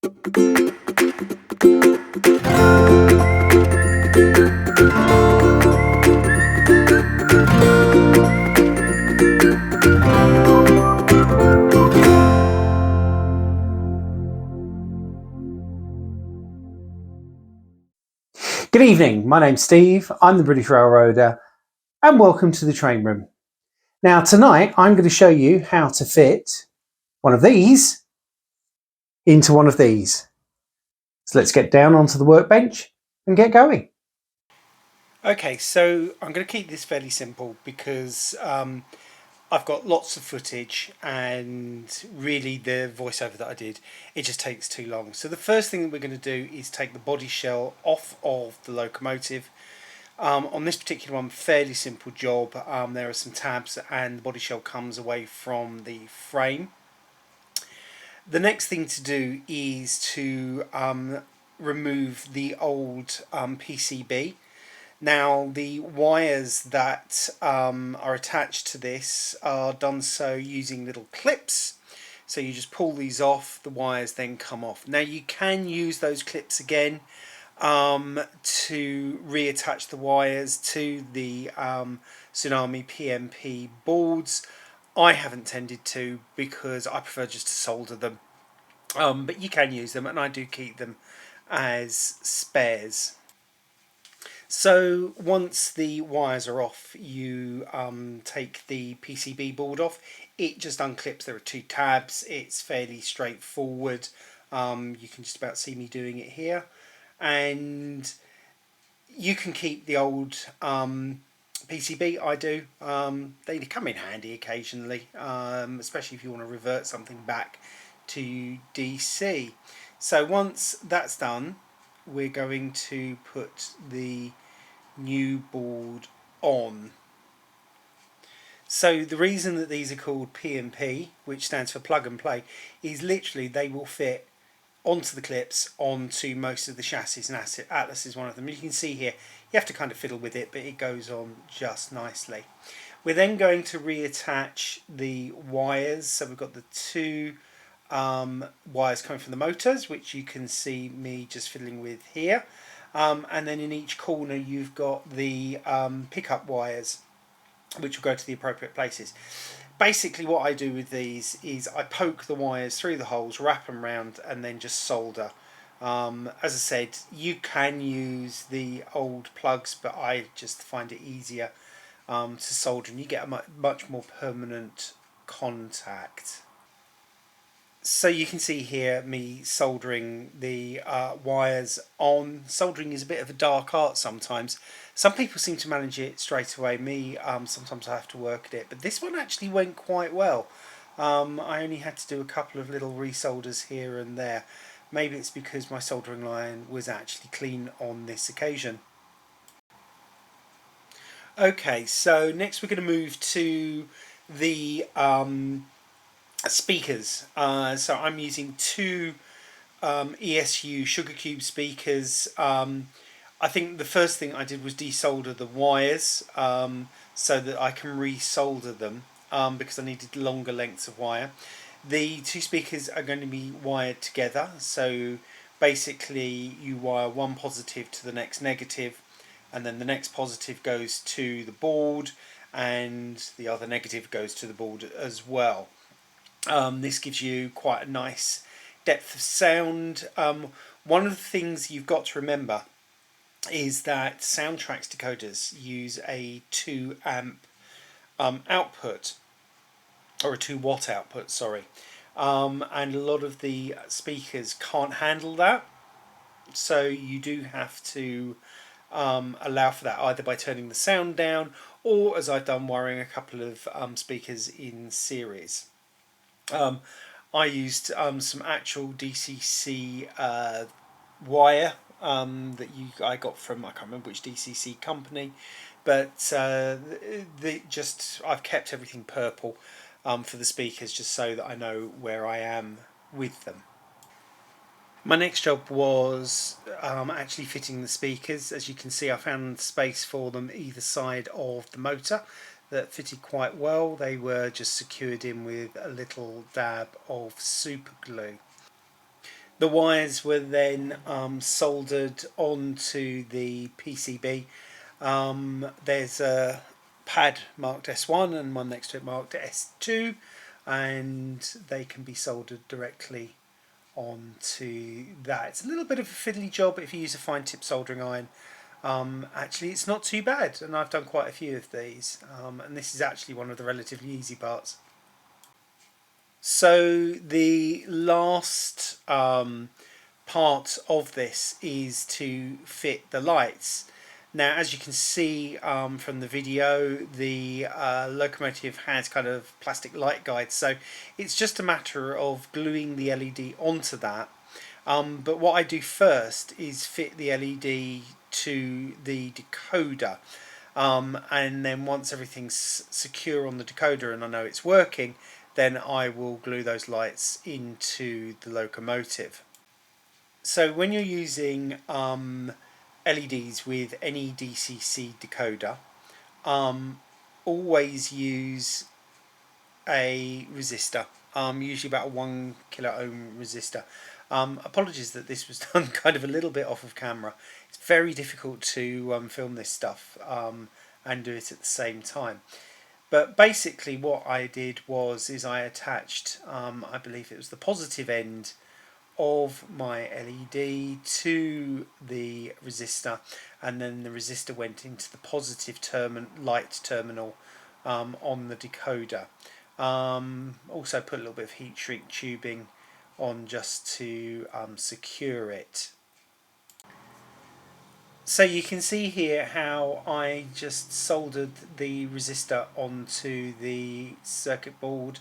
Good evening, my name's Steve, I'm the British Railroader, and welcome to the train room. Now tonight I'm going to show you how to fit one of these into one of these. So let's get down onto the workbench and get going. Okay, so I'm going to keep this fairly simple because I've got lots of footage and really the voiceover that I did, it just takes too long. So the first thing that we're going to do is take the body shell off of the locomotive. On this particular one, fairly simple job. There are some tabs and the body shell comes away from the frame. The next thing to do is to remove the old PCB. Now the wires that are attached to this are done so using little clips. So you just pull these off, the wires then come off. Now you can use those clips again to reattach the wires to the Tsunami PNP boards. I haven't tended to because I prefer just to solder them, but you can use them and I do keep them as spares. So once the wires are off, you take the PCB board off. It just unclips. There are two tabs. It's fairly straightforward. You can just about see me doing it here. And you can keep the old PCB. I do. They come in handy occasionally, especially if you want to revert something back to DC. So once that's done, we're going to put the new board on. So the reason that these are called PNP, which stands for plug and play, is literally they will fit onto the clips onto most of the chassis, and Atlas is one of them. You can see here you have to kind of fiddle with it, but it goes on just nicely. We're then going to reattach the wires. So we've got the two wires coming from the motors, which you can see me just fiddling with here, and then in each corner you've got the pickup wires, which will go to the appropriate places. Basically what I do with these is I poke the wires through the holes, wrap them round, and then just solder. As I said, you can use the old plugs, but I just find it easier to solder, and you get a much more permanent contact. So you can see here me soldering the wires on. Soldering is a bit of a dark art sometimes. Some people seem to manage it straight away. Me, sometimes I have to work at it. But this one actually went quite well. I only had to do a couple of little resolders here and there. Maybe it's because my soldering line was actually clean on this occasion. Okay, so next we're going to move to the speakers. So I'm using two ESU Sugar Cube speakers. I think the first thing I did was desolder the wires so that I can resolder them because I needed longer lengths of wire. The two speakers are going to be wired together, so basically you wire one positive to the next negative, and then the next positive goes to the board and the other negative goes to the board as well. This gives you quite a nice depth of sound. One of the things you've got to remember is that Soundtraxx decoders use a 2 amp output, or a 2 watt output, sorry. And a lot of the speakers can't handle that, so you do have to allow for that either by turning the sound down or, as I've done, wiring a couple of speakers in series. I used some actual DCC wire that I got from, I can't remember which DCC company, but I've kept everything purple for the speakers just so that I know where I am with them. My next job was actually fitting the speakers. As you can see, I found space for them either side of the motor that fitted quite well. They were just secured in with a little dab of super glue. The wires were then soldered onto the PCB. There's a pad marked S1 and one next to it marked S2, and they can be soldered directly onto that. It's a little bit of a fiddly job if you use a fine tip soldering iron. Actually, it's not too bad, and I've done quite a few of these, and this is actually one of the relatively easy parts. So the last part of this is to fit the lights. Now, as you can see from the video, the locomotive has kind of plastic light guides, so it's just a matter of gluing the LED onto that. But what I do first is fit the LED to the decoder, and then once everything's secure on the decoder and I know it's working, then I will glue those lights into the locomotive. So when you're using LEDs with any DCC decoder, always use a resistor, usually about a 1 kilo ohm resistor. Apologies that this was done kind of a little bit off of camera. It's very difficult to film this stuff and do it at the same time. But basically what I did is I attached, I believe it was the positive end of my LED to the resistor, and then the resistor went into the positive light terminal on the decoder. Also put a little bit of heat shrink tubing on just to secure it. So you can see here how I just soldered the resistor onto the circuit board.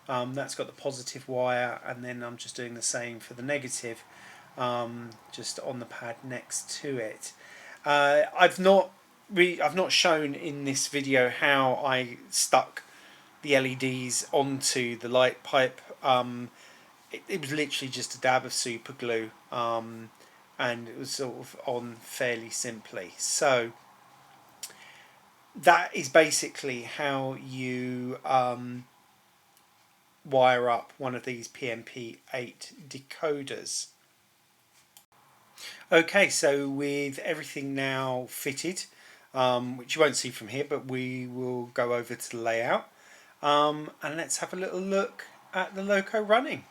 That's got the positive wire, and then I'm just doing the same for the negative, just on the pad next to it. I've not shown in this video how I stuck the LEDs onto the light pipe. It was literally just a dab of super glue, and it was sort of on fairly simply. So that is basically how you wire up one of these PNP 8 decoders. Okay, so with everything now fitted, which you won't see from here, but we will go over to the layout, and let's have a little look at the loco running.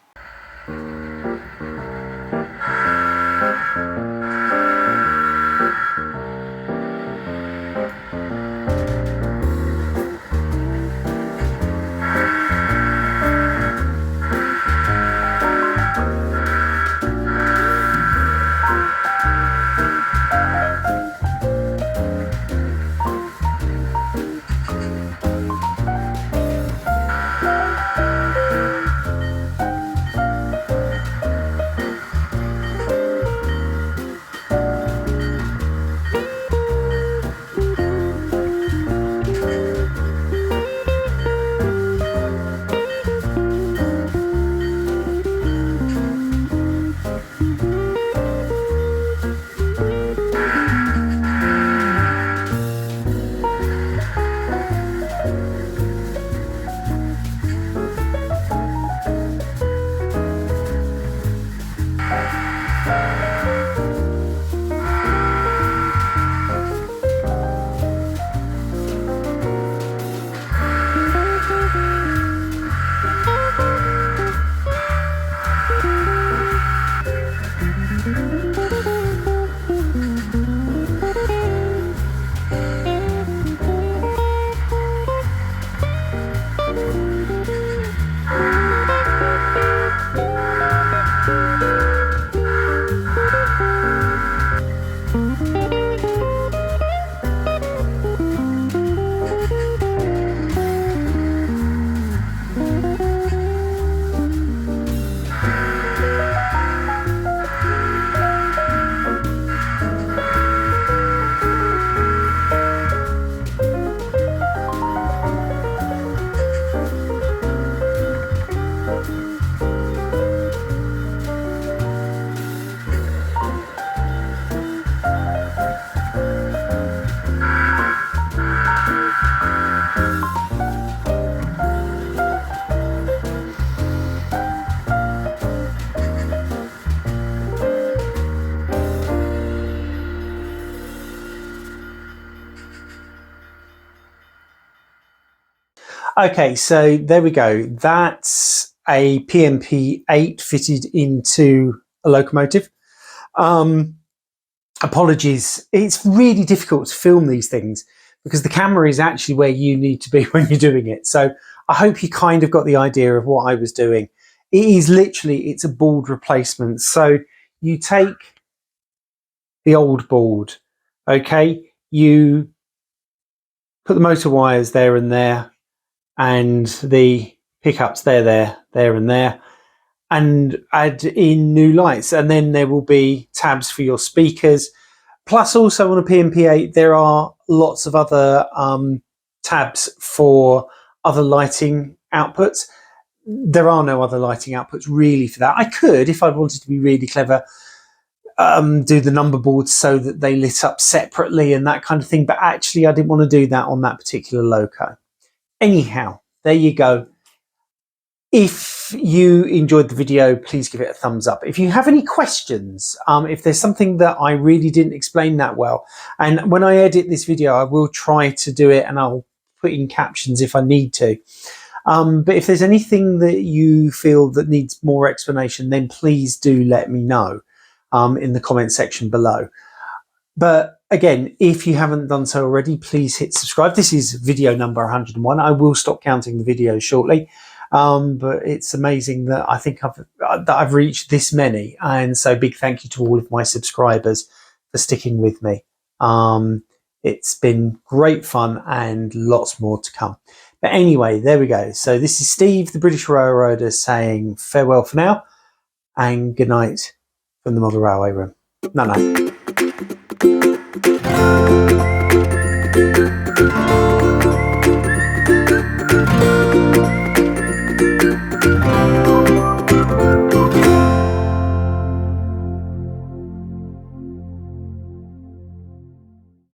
Okay, so there we go. That's a PNP 8 fitted into a locomotive. Apologies. It's really difficult to film these things because the camera is actually where you need to be when you're doing it. So I hope you kind of got the idea of what I was doing. It is literally, it's a board replacement. So you take the old board, okay? You put the motor wires there and there, and the pickups there and there, and add in new lights. And then there will be tabs for your speakers. Plus, also on a PNP8, there are lots of other tabs for other lighting outputs. There are no other lighting outputs really for that. I could, if I wanted to be really clever, do the number boards so that they lit up separately and that kind of thing. But actually, I didn't want to do that on that particular loco. Anyhow, there you go. If you enjoyed the video, please give it a thumbs up. If you have any questions, if there's something that I really didn't explain that well, and when I edit this video, I will try to do it and I'll put in captions if I need to. But if there's anything that you feel that needs more explanation, then please do let me know in the comment section below. But again, if you haven't done so already, please hit subscribe. This is video number 101. I will stop counting the videos shortly. But it's amazing that I think I've reached this many, and so big thank you to all of my subscribers for sticking with me. It's been great fun and lots more to come. But anyway, there we go. So this is Steve, the British Railroader, saying farewell for now and good night from the Model Railway Room. No.